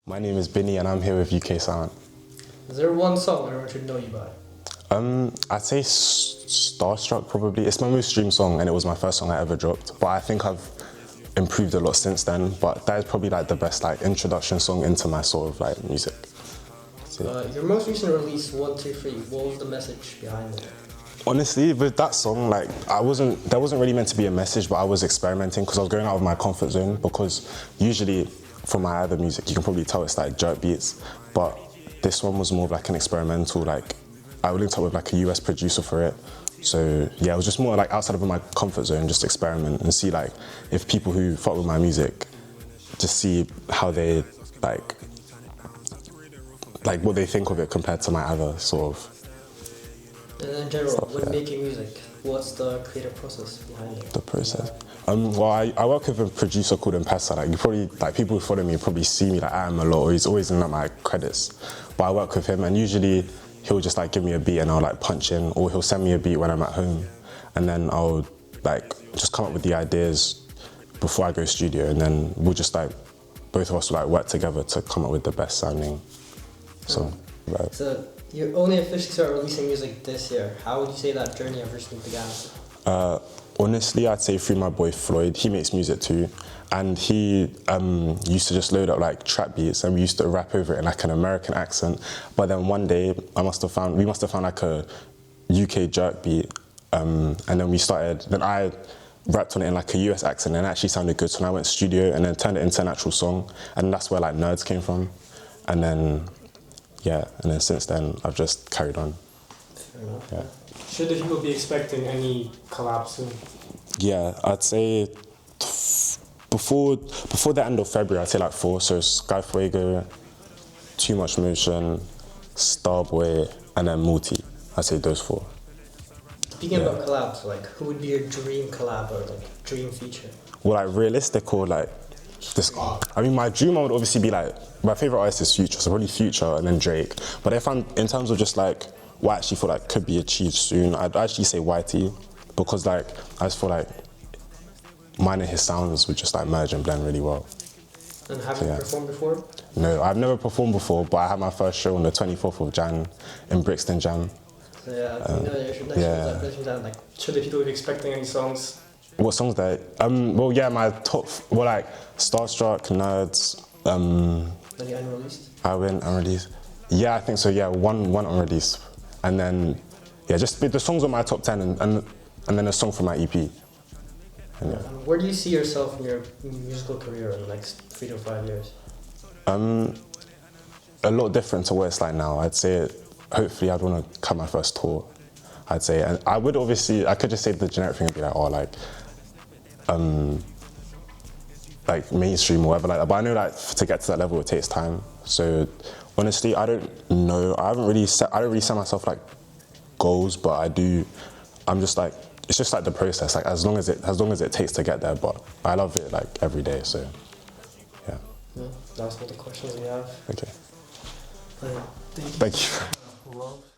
My name is BINI and I'm here with Uksounddd. Is there one song everyone should know you by? I'd say Starstruck probably. It's my most streamed song and it was my first song I ever dropped. But I think I've improved a lot since then. But that is probably like the best like introduction song into my sort of like music. Your most recent release, 123, what was the message behind it? Honestly, with that song, like there wasn't really meant to be a message, but I was experimenting because I was going out of my comfort zone, because usually for my other music, you can probably tell it's like jerk beats, but this one was more of like an experimental, like I linked up with like a US producer for it. So yeah, it was just more like outside of my comfort zone, just experiment and see like if people who fuck with my music, just see how they like what they think of it compared to my other sort of. And in general, when making music, what's the creative process behind it? The process. Well, I work with a producer called M-Pesa. Like you probably, like people who follow me probably see me like I am a lot, or he's always in like, my credits. But I work with him, and usually he'll just like give me a beat and I'll like punch in, or he'll send me a beat when I'm at home, and then I'll like just come up with the ideas before I go studio, and then we'll just like both of us will like work together to come up with the best sounding song. Right. So you only officially started releasing music this year. How would you say that journey of recently began? Honestly, I'd say through my boy Floyd. He makes music too, and he used to just load up like trap beats, and we used to rap over it in like an American accent. But then one day, we must have found like a UK jerk beat, and then I rapped on it in like a US accent, and it actually sounded good. So then I went to studio and then turned it into an actual song, and that's where like Nerds came from, and then yeah, and then since then I've just carried on. Fair enough. Yeah. Should the people be expecting any collabs soon? Yeah, I'd say before the end of February, I'd say like 4. So Sky Fuego, Too Much Motion, Starboy, and then Multi. I'd say those 4. Speaking about collabs, like who would be your dream collab or like dream feature? Well, like realistic or like this. I mean, my dream would obviously be like, my favorite artist is Future, so probably Future and then Drake. But if I'm in terms of just like what I actually feel like could be achieved soon, I'd actually say YT, because like I just feel like mine and his sounds would just like merge and blend really well. And have you performed before? No, I've never performed before, but I had my first show on the 24th of Jan in Brixton Jam. So like, Should the people be expecting any songs? What songs there? Well, yeah, my top, well, like Starstruck, Nerds. Any unreleased? I went unreleased. Yeah, I think so. Yeah, one unreleased, and then yeah, just the songs on my top 10, and then a song from my EP. And, yeah. Where do you see yourself in your musical career in the next 3 to 5 years? A lot different to what it's like now. I'd say, hopefully, I'd want to cut my first tour. I'd say, and I would obviously, I could just say the generic thing and be like, oh, like mainstream or whatever like that. But I know like to get to that level, it takes time. So honestly, I don't know. I don't really set myself like goals, but I do. I'm just like, it's just like the process. Like as long as it takes to get there. But I love it like every day. So yeah. That's all the questions we have. Okay. Thank you. Thank you.